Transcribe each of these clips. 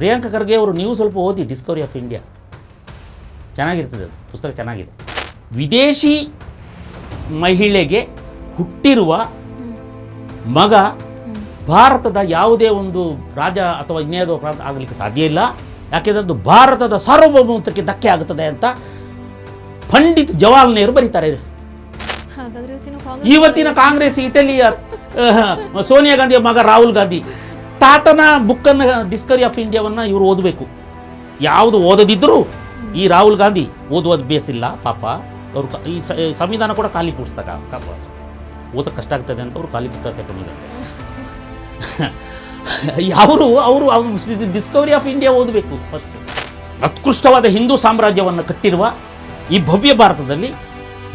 ಪ್ರಿಯಾಂಕ ಖರ್ಗೆ ಅವರು ನೀವು ಸ್ವಲ್ಪ ಓದಿ ಡಿಸ್ಕವರಿ ಆಫ್ ಇಂಡಿಯಾ, ಚೆನ್ನಾಗಿರ್ತದೆ ಅದು ಪುಸ್ತಕ, ಚೆನ್ನಾಗಿದೆ. ವಿದೇಶಿ ಮಹಿಳೆಗೆ ಹುಟ್ಟಿರುವ ಮಗ ಭಾರತದ ಯಾವುದೇ ಒಂದು ರಾಜ ಅಥವಾ ಇನ್ಯಾವುದೋ ಪ್ರಾಂತ ಆಗಲಿಕ್ಕೆ ಸಾಧ್ಯ ಇಲ್ಲ, ಯಾಕೆಂದರೆ ಅದು ಭಾರತದ ಸಾರ್ವಭೌಮತ್ವಕ್ಕೆ ಧಕ್ಕೆ ಆಗುತ್ತದೆ ಅಂತ ಪಂಡಿತ್ ಜವಾಹರ್ಲಾಲ್ ನೆಹರು ಬರೀತಾರೆ. ಇವತ್ತಿನ ಕಾಂಗ್ರೆಸ್ ಇಟಲಿಯ ಸೋನಿಯಾ ಗಾಂಧಿಯ ಮಗ ರಾಹುಲ್ ಗಾಂಧಿ ತಾತನ ಬುಕ್ಕನ್ನು ಡಿಸ್ಕವರಿ ಆಫ್ ಇಂಡಿಯಾವನ್ನು ಇವರು ಓದಬೇಕು. ಯಾವುದು ಓದದಿದ್ದರೂ ಈ ರಾಹುಲ್ ಗಾಂಧಿ ಓದುವುದು ಬೇಸಿಲ್ಲ ಪಾಪ, ಅವರು ಈ ಸಂವಿಧಾನ ಕೂಡ ಖಾಲಿ ಪುಸ್ತಕ ಓದೋಕ್ಕೆ ಕಷ್ಟ ಆಗ್ತದೆ ಅಂತ ಅವರು ಖಾಲಿ ಪುಸ್ತಕ ತಗೊಂಡಿದ್ದಾರೆ. ಅವರು ಡಿಸ್ಕವರಿ ಆಫ್ ಇಂಡಿಯಾ ಓದಬೇಕು ಫಸ್ಟ್. ಉತ್ಕೃಷ್ಟವಾದ ಹಿಂದೂ ಸಾಮ್ರಾಜ್ಯವನ್ನು ಕಟ್ಟಿರುವ ಈ ಭವ್ಯ ಭಾರತದಲ್ಲಿ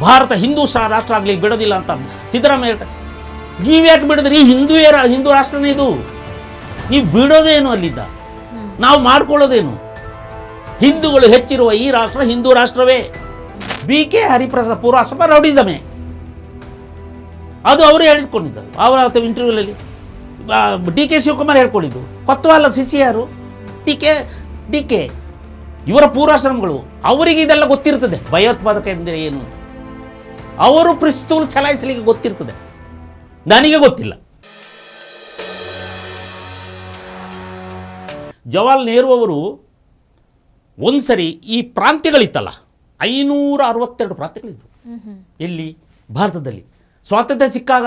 ಭಾರತ ಹಿಂದೂ ರಾಷ್ಟ್ರ ಆಗಲಿಕ್ಕೆ ಬಿಡೋದಿಲ್ಲ ಅಂತ ಸಿದ್ದರಾಮಯ್ಯ ಹೇಳ್ತಾರೆ. ನೀವ್ಯಾಕೆ ಬಿಡೋದ್ರಿ? ಹಿಂದೂ ರಾಷ್ಟ್ರನೇ ಇದು, ನೀವು ಬಿಡೋದೇನು ಅಲ್ಲಿದ್ದ, ನಾವು ಮಾಡ್ಕೊಳ್ಳೋದೇನು? ಹಿಂದೂಗಳು ಹೆಚ್ಚಿರುವ ಈ ರಾಷ್ಟ್ರ ಹಿಂದೂ ರಾಷ್ಟ್ರವೇ. BK ಹರಿಪ್ರಸಾದ್ ಪೂರ್ವಾಶ್ರಮ ರೌಡಿಸಮೇ, ಅದು ಅವರು ಹೇಳಿಕೊಂಡಿದ್ದರು ಅವರ ಇಂಟರ್ವ್ಯೂಲಲ್ಲಿ. DK ಶಿವಕುಮಾರ್ ಹೇಳ್ಕೊಂಡಿದ್ದು. ಕೊತ್ವಾಲ ಸಿಸಿಯಾರು DK ಇವರ ಪೂರ್ವಾಶ್ರಮಗಳು, ಅವರಿಗೆ ಇದೆಲ್ಲ ಗೊತ್ತಿರ್ತದೆ ಭಯೋತ್ಪಾದಕ ಎಂದರೆ ಏನು ಅಂತ. ಅವರು ಪಿಸ್ತೂಲ್ ಚಲಾಯಿಸಲಿಕ್ಕೆ ಗೊತ್ತಿರ್ತದೆ, ನನಗೆ ಗೊತ್ತಿಲ್ಲ. ಜವಾಹರ್ಲಾಲ್ ನೆಹರು ಅವರು ಒಂದು ಸರಿ ಈ ಪ್ರಾಂತ್ಯಗಳಿತ್ತಲ್ಲ, 562 ಪ್ರಾಂತ್ಯಗಳಿದ್ದು ಎಲ್ಲಿ ಭಾರತದಲ್ಲಿ ಸ್ವಾತಂತ್ರ್ಯ ಸಿಕ್ಕಾಗ.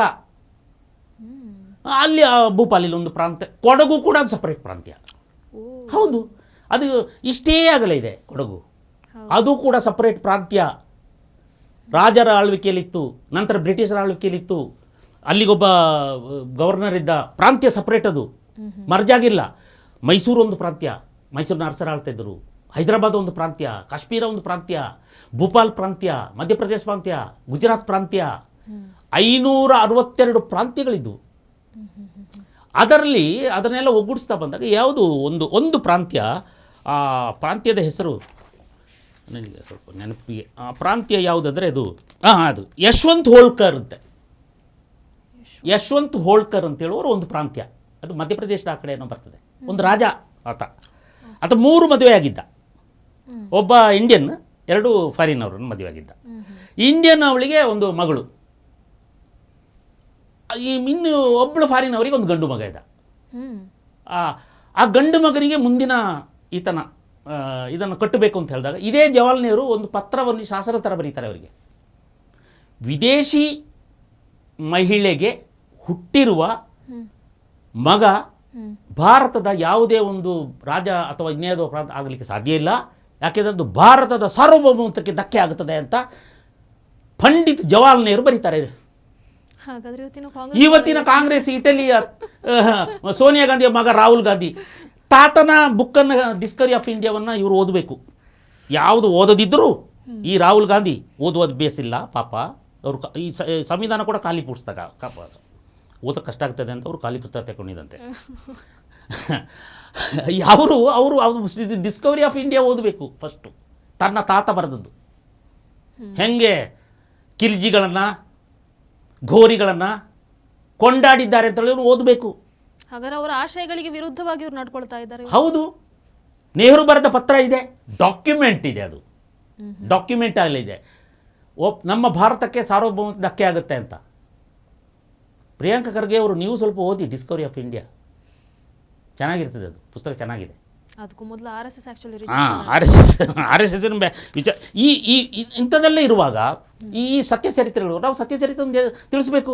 ಅಲ್ಲಿ ಭೂಪಾಲಿಲಿ ಒಂದು ಪ್ರಾಂತ್ಯ, ಕೊಡಗು ಕೂಡ ಒಂದು ಸಪರೇಟ್ ಪ್ರಾಂತ್ಯ. ಹೌದು, ಅದು ಇಷ್ಟೇ ಆಗಲೇ ಇದೆ ಕೊಡಗು, ಅದು ಕೂಡ ಸಪರೇಟ್ ಪ್ರಾಂತ್ಯ. ರಾಜರ ಆಳ್ವಿಕೆಯಲ್ಲಿತ್ತು, ನಂತರ ಬ್ರಿಟಿಷರ ಆಳ್ವಿಕೆಯಲ್ಲಿತ್ತು. ಅಲ್ಲಿಗೊಬ್ಬ ಗವರ್ನರ್ ಇದ್ದ. ಪ್ರಾಂತ್ಯ ಸಪರೇಟ್, ಅದು ಮರ್ಜಾಗಿಲ್ಲ. ಮೈಸೂರು ಒಂದು ಪ್ರಾಂತ್ಯ, ಮೈಸೂರಿನ ಅರಸರು ಆಳ್ತಾ ಇದ್ದರು. ಹೈದರಾಬಾದ್ ಒಂದು ಪ್ರಾಂತ್ಯ, ಕಾಶ್ಮೀರ ಒಂದು ಪ್ರಾಂತ್ಯ, ಭೂಪಾಲ್ ಪ್ರಾಂತ್ಯ, ಮಧ್ಯಪ್ರದೇಶ ಪ್ರಾಂತ್ಯ, ಗುಜರಾತ್ ಪ್ರಾಂತ್ಯ, 562 ಪ್ರಾಂತ್ಯಗಳಿದ್ದು. ಅದರಲ್ಲಿ ಅದನ್ನೆಲ್ಲ ಒಗ್ಗೂಡಿಸ್ತಾ ಬಂದಾಗ ಯಾವುದು ಒಂದು ಪ್ರಾಂತ್ಯ, ಆ ಪ್ರಾಂತ್ಯದ ಹೆಸರು ನನಗೆ ಸ್ವಲ್ಪ ನೆನಪಿಗೆ, ಆ ಪ್ರಾಂತ್ಯ ಯಾವುದಾದರೆ ಅದು ಯಶವಂತ್ ಹೋಳ್ಕರ್ ಅಂತೆ. ಯಶವಂತ್ ಹೋಳ್ಕರ್ ಅಂತೇಳುವರು ಒಂದು ಪ್ರಾಂತ್ಯ, ಅದು ಮಧ್ಯಪ್ರದೇಶದ ಆ ಕಡೆ ಏನೋ ಬರ್ತದೆ. ಒಂದು ರಾಜ ಆತ 3 ಮದುವೆ ಆಗಿದ್ದ. ಒಬ್ಬ ಇಂಡಿಯನ್, 2 ಫಾರಿನ್ ಅವರನ್ನು ಮದುವೆ ಆಗಿದ್ದ. ಇಂಡಿಯನ್ ಅವಳಿಗೆ ಒಂದು ಮಗಳು, ಇನ್ನು ಒಬ್ಬಳು ಫಾರಿನ್ ಅವರಿಗೆ ಒಂದು ಗಂಡು ಮಗ ಇದ್ದ. ಆ ಗಂಡು ಮಗನಿಗೆ ಮುಂದಿನ ಇದನ್ನು ಕಟ್ಟಬೇಕು ಅಂತ ಹೇಳಿದಾಗ ಇದೇ ಜವಾಹರ್ಲಾಲ್ ನೆಹರು ಒಂದು ಪತ್ರವನ್ನು ಶಾಸನ ಥರ ಬರೀತಾರೆ ಅವರಿಗೆ. ವಿದೇಶಿ ಮಹಿಳೆಗೆ ಹುಟ್ಟಿರುವ ಮಗ ಭಾರತದ ಯಾವುದೇ ಒಂದು ರಾಜ ಅಥವಾ ಇನ್ಯಾವುದೋ ಪ್ರಾಂತ ಆಗಲಿಕ್ಕೆ ಸಾಧ್ಯ ಇಲ್ಲ, ಯಾಕೆಂದರೆ ಅದು ಭಾರತದ ಸಾರ್ವಭೌಮತ್ವಕ್ಕೆ ಧಕ್ಕೆ ಆಗುತ್ತದೆ ಅಂತ ಪಂಡಿತ್ ಜವಾಹರ್ಲಾಲ್ ನೆಹರು ಬರೀತಾರೆ. ಇವತ್ತಿನ ಕಾಂಗ್ರೆಸ್ ಇಟಲಿಯ ಸೋನಿಯಾ ಗಾಂಧಿಯ ಮಗ ರಾಹುಲ್ ಗಾಂಧಿ ತಾತನ ಬುಕ್ಕನ್ನು ಡಿಸ್ಕವರಿ ಆಫ್ ಇಂಡಿಯಾವನ್ನು ಇವರು ಓದಬೇಕು. ಯಾವುದು ಓದದಿದ್ದರೂ ಈ ರಾಹುಲ್ ಗಾಂಧಿ ಓದುವುದು ಬೇಸಿಲ್ಲ ಪಾಪ, ಅವರು ಈ ಸಂವಿಧಾನ ಕೂಡ ಖಾಲಿ ಪುಸ್ತಕ ಓದೋಕ್ಕೆ ಕಷ್ಟ ಆಗ್ತದೆ ಅಂತ ಅವರು ಖಾಲಿ ಪುಸ್ತಕ ತಗೊಂಡಿದ್ದಂತೆ. ಅವರು ಡಿಸ್ಕವರಿ ಆಫ್ ಇಂಡಿಯಾ ಓದಬೇಕು ಫಸ್ಟು. ತನ್ನ ತಾತ ಬರೆದದ್ದು ಹೆಂಗೆ ಕಿಲ್ಜಿಗಳನ್ನು ಘೋರಿಗಳನ್ನು ಕೊಂಡಾಡಿದ್ದಾರೆ ಅಂತ ಹೇಳಿ ಓದಬೇಕು. ಹಾಗಾದ್ರೆ ಅವರ ಆಶಯಗಳಿಗೆ ವಿರುದ್ಧವಾಗಿ ಇವರು ನಡ್ಕೊಳ್ತಾ ಇದ್ದಾರೆ. ಹೌದು, ನೆಹರು ಬರೆದ ಪತ್ರ ಇದೆ, ಡಾಕ್ಯುಮೆಂಟ್ ಇದೆ, ಅದು ಡಾಕ್ಯುಮೆಂಟ್ ಆಗಲಿದೆ. ನಮ್ಮ ಭಾರತಕ್ಕೆ ಸಾರ್ವಭೌಮ ಧಕ್ಕೆ ಆಗುತ್ತೆ ಅಂತ. ಪ್ರಿಯಾಂಕ ಖರ್ಗೆ ಅವರು ನೀವು ಸ್ವಲ್ಪ ಓದಿ ಡಿಸ್ಕವರಿ ಆಫ್ ಇಂಡಿಯಾ, ಚೆನ್ನಾಗಿರ್ತದೆ ಅದು ಪುಸ್ತಕ, ಚೆನ್ನಾಗಿದೆ. ಅದಕ್ಕೂ ಮೊದಲು RSS ಆ್ಯಕ್ಚುಲಿ RSS ವಿಚಾರ ಈ ಇಂಥದ್ದೆಲ್ಲ ಇರುವಾಗ ಈ ಸತ್ಯಚರಿತ್ರೆಗಳು ನಾವು ಸತ್ಯಚರಿತ್ರೆ ತಿಳಿಸ್ಬೇಕು.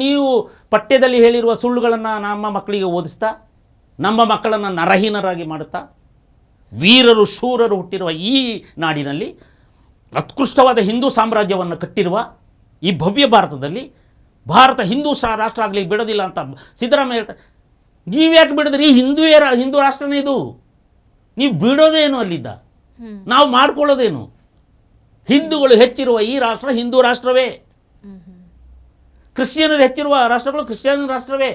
ನೀವು ಪಠ್ಯದಲ್ಲಿ ಹೇಳಿರುವ ಸುಳ್ಳುಗಳನ್ನು ನಮ್ಮ ಮಕ್ಕಳಿಗೆ ಓದಿಸ್ತಾ ನಮ್ಮ ಮಕ್ಕಳನ್ನು ನರಹೀನರಾಗಿ ಮಾಡುತ್ತಾ ವೀರರು ಶೂರರು ಹುಟ್ಟಿರುವ ಈ ನಾಡಿನಲ್ಲಿ ಉತ್ಕೃಷ್ಟವಾದ ಹಿಂದೂ ಸಾಮ್ರಾಜ್ಯವನ್ನು ಕಟ್ಟಿರುವ ಈ ಭವ್ಯ ಭಾರತದಲ್ಲಿ ಭಾರತ ಹಿಂದೂ ರಾಷ್ಟ್ರ ಆಗಲಿಕ್ಕೆ ಬಿಡೋದಿಲ್ಲ ಅಂತ ಸಿದ್ದರಾಮಯ್ಯ ಹೇಳ್ತಾರೆ. ನೀವ್ಯಾಕೆ ಬಿಡೋದ್ರಿ? ಹಿಂದೂ ರಾಷ್ಟ್ರನೇ ಇದು, ನೀವು ಬಿಡೋದೇನು ಅಲ್ಲಿದ್ದ, ನಾವು ಮಾಡ್ಕೊಳ್ಳೋದೇನು? ಹಿಂದೂಗಳು ಹೆಚ್ಚಿರುವ ಈ ರಾಷ್ಟ್ರ ಹಿಂದೂ ರಾಷ್ಟ್ರವೇ. ಕ್ರಿಶ್ಚಿಯನರು ಹೆಚ್ಚಿರುವ ರಾಷ್ಟ್ರಗಳು ಕ್ರಿಶ್ಚಿಯನ್ ರಾಷ್ಟ್ರವೇ.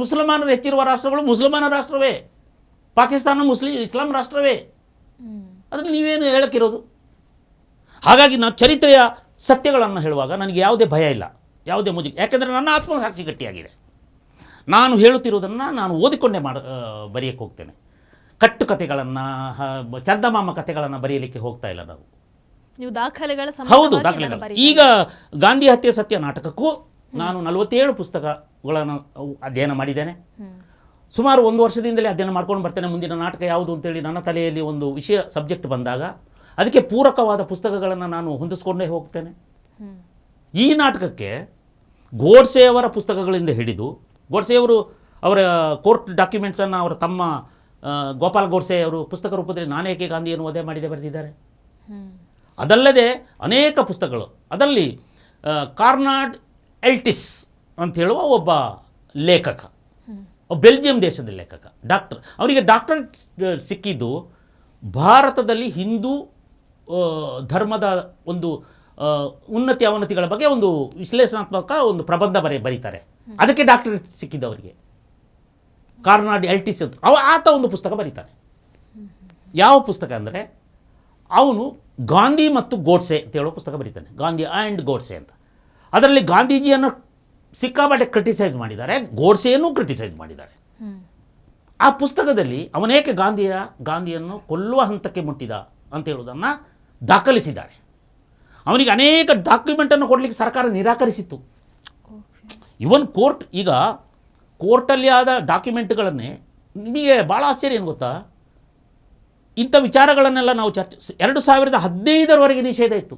ಮುಸಲ್ಮಾನರು ಹೆಚ್ಚಿರುವ ರಾಷ್ಟ್ರಗಳು ಮುಸಲ್ಮಾನ ರಾಷ್ಟ್ರವೇ. ಪಾಕಿಸ್ತಾನ ಇಸ್ಲಾಂ ರಾಷ್ಟ್ರವೇ. ಅದರಲ್ಲಿ ನೀವೇನು ಹೇಳಕ್ಕಿರೋದು? ಹಾಗಾಗಿ ನಾನು ಚರಿತ್ರೆಯ ಸತ್ಯಗಳನ್ನು ಹೇಳುವಾಗ ನನಗೆ ಯಾವುದೇ ಭಯ ಇಲ್ಲ, ಯಾವುದೇ ಮುಜುಗರ, ಯಾಕೆಂದರೆ ನನ್ನ ಆತ್ಮಸಾಕ್ಷಿ ಗಟ್ಟಿಯಾಗಿದೆ. ನಾನು ಹೇಳುತ್ತಿರುವುದನ್ನು ನಾನು ಓದಿಕೊಂಡೇ ಬರೆಯಕ್ಕೆ ಹೋಗ್ತೇನೆ. ಕಟ್ಟುಕತೆಗಳನ್ನು, ಚಂದಮಾಮ ಕಥೆಗಳನ್ನು ಬರೆಯಲಿಕ್ಕೆ ಹೋಗ್ತಾ ಇಲ್ಲ ನಾವು. ನೀವು ದಾಖಲೆಗಳ ಹೌದು, ದಾಖಲೆಗಳು. ಈಗ ಗಾಂಧಿ ಹತ್ಯೆ ಸತ್ಯ ನಾಟಕಕ್ಕೂ ನಾನು 47 ಪುಸ್ತಕಗಳನ್ನು ಅಧ್ಯಯನ ಮಾಡಿದ್ದೇನೆ. ಸುಮಾರು 1 ವರ್ಷದಿಂದಲೇ ಅಧ್ಯಯನ ಮಾಡ್ಕೊಂಡು ಬರ್ತೇನೆ. ಮುಂದಿನ ನಾಟಕ ಯಾವುದು ಅಂತೇಳಿ ನನ್ನ ತಲೆಯಲ್ಲಿ ಒಂದು ವಿಷಯ ಸಬ್ಜೆಕ್ಟ್ ಬಂದಾಗ ಅದಕ್ಕೆ ಪೂರಕವಾದ ಪುಸ್ತಕಗಳನ್ನು ನಾನು ಹೊಂದಿಸ್ಕೊಂಡೇ ಹೋಗ್ತೇನೆ. ಈ ನಾಟಕಕ್ಕೆ ಗೋಡ್ಸೆಯವರ ಪುಸ್ತಕಗಳಿಂದ ಹಿಡಿದು, ಗೋಡ್ಸೆಯವರು ಅವರ ಕೋರ್ಟ್ ಡಾಕ್ಯುಮೆಂಟ್ಸನ್ನು ಅವರ ತಮ್ಮ ಗೋಪಾಲ್ ಗೋಡ್ಸೆ ಅವರು ಪುಸ್ತಕ ರೂಪದಲ್ಲಿ ನಾನೇಕೆ ಗಾಂಧಿಯನ್ನು ವಧೆ ಮಾಡಿದೆ ಬರೆದಿದ್ದಾರೆ. ಅದಲ್ಲದೆ ಅನೇಕ ಪುಸ್ತಕಗಳು. ಅದರಲ್ಲಿ ಕಾರ್ನಾಡ್ ಎಲ್ಟಿಸ್ ಅಂತ ಹೇಳುವ ಒಬ್ಬ ಲೇಖಕ, ಬೆಲ್ಜಿಯಂ ದೇಶದ ಲೇಖಕ, ಡಾಕ್ಟರ್. ಅವರಿಗೆ ಡಾಕ್ಟರೇಟ್ ಸಿಕ್ಕಿದ್ದು ಭಾರತದಲ್ಲಿ ಹಿಂದೂ ಧರ್ಮದ ಒಂದು ಉನ್ನತಿ ಅವನತಿಗಳ ಬಗ್ಗೆ ಒಂದು ವಿಶ್ಲೇಷಣಾತ್ಮಕ ಒಂದು ಪ್ರಬಂಧ ಬರೀತಾರೆ. ಅದಕ್ಕೆ ಡಾಕ್ಟರೇಟ್ ಸಿಕ್ಕಿದ್ದು ಅವರಿಗೆ. ಕಾರ್ನಾಡ್ ಎಲ್ಟಿಸ್ ಅಂತ ಆತ ಒಂದು ಪುಸ್ತಕ ಬರೀತಾನೆ. ಯಾವ ಪುಸ್ತಕ ಅಂದರೆ ಅವನು ಗಾಂಧಿ ಮತ್ತು ಗೋಡ್ಸೆ ಅಂತ ಹೇಳೋ ಪುಸ್ತಕ ಬರೀತಾನೆ, ಗಾಂಧಿ ಆ್ಯಂಡ್ ಗೋಡ್ಸೆ ಅಂತ. ಅದರಲ್ಲಿ ಗಾಂಧೀಜಿಯನ್ನು ಸಿಕ್ಕಾಪಟ್ಟೆ ಕ್ರಿಟಿಸೈಸ್ ಮಾಡಿದ್ದಾರೆ, ಗೋಡ್ಸೆಯನ್ನು ಕ್ರಿಟಿಸೈಸ್ ಮಾಡಿದ್ದಾರೆ. ಆ ಪುಸ್ತಕದಲ್ಲಿ ಅವನೇಕೆ ಗಾಂಧಿಯನ್ನು ಕೊಲ್ಲುವ ಹಂತಕ್ಕೆ ಮುಟ್ಟಿದ ಅಂತ ಹೇಳುವುದನ್ನು ದಾಖಲಿಸಿದ್ದಾರೆ. ಅವನಿಗೆ ಅನೇಕ ಡಾಕ್ಯುಮೆಂಟನ್ನು ಕೊಡಲಿಕ್ಕೆ ಸರ್ಕಾರ ನಿರಾಕರಿಸಿತ್ತು. ಇವನ್ ಕೋರ್ಟ್, ಈಗ ಕೋರ್ಟಲ್ಲಿ ಆದ ಡಾಕ್ಯುಮೆಂಟ್ಗಳನ್ನೇ, ನಿಮಗೆ ಭಾಳ ಆಶ್ಚರ್ಯ ಏನು ಗೊತ್ತಾ, ಇಂಥ ವಿಚಾರಗಳನ್ನೆಲ್ಲ ನಾವು 2015ರವರೆಗೆ ನಿಷೇಧ ಇತ್ತು.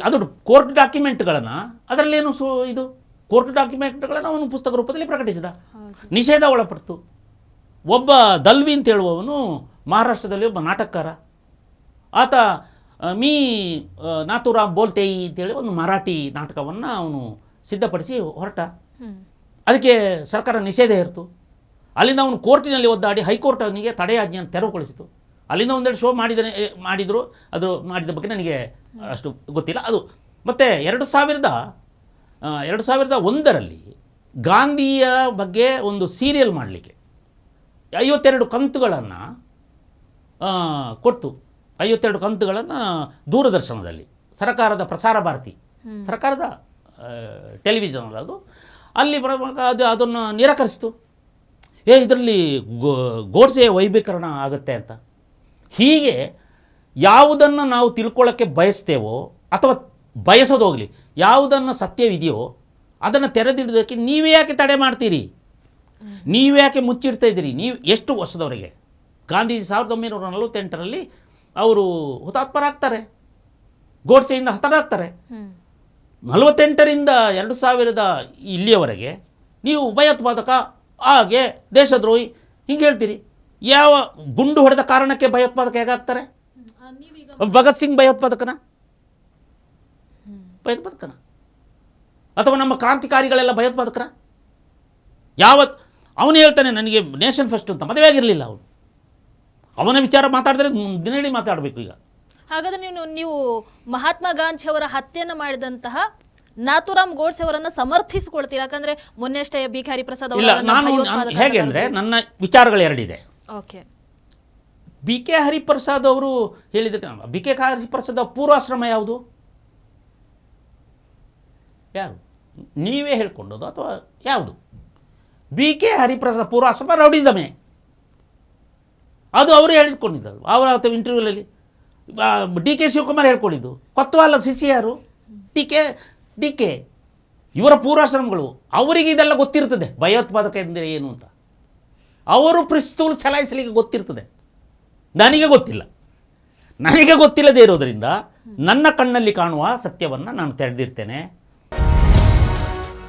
ಅದು ಕೋರ್ಟ್ ಡಾಕ್ಯುಮೆಂಟ್ಗಳನ್ನು, ಅದರಲ್ಲೇನು ಇದು ಕೋರ್ಟ್ ಡಾಕ್ಯುಮೆಂಟ್ಗಳನ್ನು ಅವನು ಪುಸ್ತಕ ರೂಪದಲ್ಲಿ ಪ್ರಕಟಿಸಿದ, ನಿಷೇಧ ಒಳಪಡ್ತು. ಒಬ್ಬ ದಲ್ವಿ ಅಂತ ಹೇಳುವವನು ಮಹಾರಾಷ್ಟ್ರದಲ್ಲಿ ಒಬ್ಬ ನಾಟಕಕಾರ, ಆತ ನಾಥುರಾಮ್ ಬೋಲ್ತೇಯಿ ಅಂತೇಳಿ ಒಂದು ಮರಾಠಿ ನಾಟಕವನ್ನು ಅವನು ಸಿದ್ಧಪಡಿಸಿ ಹೊರಟ. ಅದಕ್ಕೆ ಸರ್ಕಾರ ನಿಷೇಧ ಇರ್ತು. ಅಲ್ಲಿಂದ ಅವನು ಕೋರ್ಟಿನಲ್ಲಿ ಒದ್ದಾಡಿ ಹೈಕೋರ್ಟ್ ಅವನಿಗೆ ತಡೆಯಾಜ್ಞೆಯನ್ನು ತೆರವುಗೊಳಿಸಿತು. ಅಲ್ಲಿಂದ ಒಂದೆರಡು ಶೋ ಮಾಡಿದರು. ಅದು ಮಾಡಿದ ಬಗ್ಗೆ ನನಗೆ ಅಷ್ಟು ಗೊತ್ತಿಲ್ಲ. ಅದು ಮತ್ತು 2001ರಲ್ಲಿ ಗಾಂಧಿಯ ಬಗ್ಗೆ ಒಂದು ಸೀರಿಯಲ್ ಮಾಡಲಿಕ್ಕೆ 52 ಕಂತುಗಳನ್ನು ಕೊಡ್ತು. 52 ಕಂತುಗಳನ್ನು ದೂರದರ್ಶನದಲ್ಲಿ, ಸರ್ಕಾರದ ಪ್ರಸಾರ ಭಾರತಿ, ಸರ್ಕಾರದ ಟೆಲಿವಿಷನ್ ಅದು, ಅಲ್ಲಿ ಅದನ್ನು ನಿರಾಕರಿಸಿತು. ಇದರಲ್ಲಿ ಗೋಡ್ಸೆಯ ವೈಭೀಕರಣ ಆಗುತ್ತೆ ಅಂತ. ಹೀಗೆ ಯಾವುದನ್ನು ನಾವು ತಿಳ್ಕೊಳ್ಳೋಕ್ಕೆ ಬಯಸ್ತೇವೋ ಅಥವಾ ಬಯಸೋದು ಹೋಗಲಿ, ಯಾವುದನ್ನು ಸತ್ಯವಿದೆಯೋ ಅದನ್ನು ತೆರೆದಿಡೋದಕ್ಕೆ ನೀವೇ ಯಾಕೆ ತಡೆ ಮಾಡ್ತೀರಿ? ನೀವು ಯಾಕೆ ಮುಚ್ಚಿಡ್ತಾ ಇದ್ದೀರಿ? ನೀವು ಎಷ್ಟು ವರ್ಷದವರೆಗೆ? ಗಾಂಧೀಜಿ 1948ರಲ್ಲಿ ಅವರು ಹುತಾತ್ಮರಾಗ್ತಾರೆ, ಗೋಡ್ಸೆಯಿಂದ ಹತರಾಗ್ತಾರೆ. 48ರಿಂದ 2000 ಇಲ್ಲಿಯವರೆಗೆ ನೀವು ಭಯೋತ್ಪಾದಕ, ಹಾಗೆ ದೇಶದ್ರೋಹಿ ಹಿಂಗೆ ಹೇಳ್ತೀರಿ. ಯಾವ ಗುಂಡು ಹೊಡೆದ ಕಾರಣಕ್ಕೆ ಭಯೋತ್ಪಾದಕ ಹೇಗಾಗ್ತಾರೆ? ಭಗತ್ ಸಿಂಗ್ ಭಯೋತ್ಪಾದಕನ ಅಥವಾ ನಮ್ಮ ಕ್ರಾಂತಿಕಾರಿಗಳೆಲ್ಲ ಭಯೋತ್ಪಾದಕರ? ಅವನು ಹೇಳ್ತಾನೆ ನನಗೆ ನೇಷನ್ ಫಸ್ಟ್ ಅಂತ. ಮದುವೆ ಆಗಿರಲಿಲ್ಲ ಅವನು. ಅವನ ವಿಚಾರ ಮಾತಾಡಿದ್ರೆ ದಿನಡಿ ಮಾತಾಡಬೇಕು. ಈಗ ಹಾಗಾದ್ರೆ ನೀವು ಮಹಾತ್ಮ ಗಾಂಧಿ ಅವರ ಹತ್ಯೆಯನ್ನು ಮಾಡಿದಂತಹ ನಾಥುರಾಮ್ ಗೋಡ್ಸೆ ಅವರನ್ನು ಸಮರ್ಥಿಸಿಕೊಳ್ತೀರಾ? ಯಾಕಂದ್ರೆ ಮೊನ್ನೆಷ್ಟೇ ಬಿ.ಕೆ. ಹರಿಪ್ರಸಾದ್ ಇಲ್ಲ, ನಾನು ಹೇಗೆ ಅಂದರೆ ನನ್ನ ವಿಚಾರಗಳು ಎರಡಿದೆ. Okay, BK. ಹರಿಪ್ರಸಾದ್ ಅವರು ಹೇಳಿದ ಬಿ.ಕೆ. ಹರಿಪ್ರಸಾದ್ ಪೂರ್ವಾಶ್ರಮ ಯಾವುದು? ಯಾರು? ನೀವೇ ಹೇಳ್ಕೊಂಡೋದು ಅಥವಾ ಯಾವುದು? ಬಿ.ಕೆ. ಹರಿಪ್ರಸಾದ್ ಪೂರ್ವಾಶ್ರಮ ರೌಡಿಸಮೇ, ಅದು ಅವರು ಹೇಳಿದ್ಕೊಂಡಿದ್ದರು ಅವರ ಇಂಟರ್ವ್ಯೂಲಲ್ಲಿ. ಡಿ.ಕೆ. ಶಿವಕುಮಾರ್ ಹೇಳ್ಕೊಂಡಿದ್ದು. ಕೊತ್ವಾಲ ಶಿಷ್ಯ ಯಾರು? ಡಿ.ಕೆ. ಇವರ ಪೂರ್ವಾಶ್ರಮಗಳು. ಅವರಿಗೆ ಇದೆಲ್ಲ ಗೊತ್ತಿರ್ತದೆ, ಭಯೋತ್ಪಾದಕ ಎಂದರೆ ಏನು ಅಂತ. ಅವರು ಪಿಸ್ತೂಲ್ ಚಲಾಯಿಸಲಿಕ್ಕೆ ಗೊತ್ತಿರ್ತದೆ. ನನಗೆ ಗೊತ್ತಿಲ್ಲ. ನನಗೆ ಗೊತ್ತಿಲ್ಲದೆ ಇರೋದರಿಂದ ನನ್ನ ಕಣ್ಣಲ್ಲಿ ಕಾಣುವ ಸತ್ಯವನ್ನು ನಾನು ತೆರೆದಿರ್ತೇನೆ.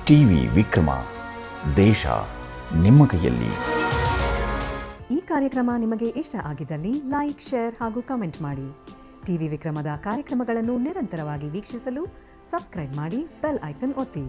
ಟಿವಿ ವಿಕ್ರಮ, ದೇಶ ನಿಮ್ಮ ಕೈಯಲ್ಲಿ. ಈ ಕಾರ್ಯಕ್ರಮ ನಿಮಗೆ ಇಷ್ಟ ಆಗಿದ್ದಲ್ಲಿ ಲೈಕ್, ಶೇರ್ ಹಾಗೂ ಕಮೆಂಟ್ ಮಾಡಿ. ಟಿವಿ ವಿಕ್ರಮದ ಕಾರ್ಯಕ್ರಮಗಳನ್ನು ನಿರಂತರವಾಗಿ ವೀಕ್ಷಿಸಲು ಸಬ್ಸ್ಕ್ರೈಬ್ ಮಾಡಿ, ಬೆಲ್ ಐಕನ್ ಒತ್ತಿ.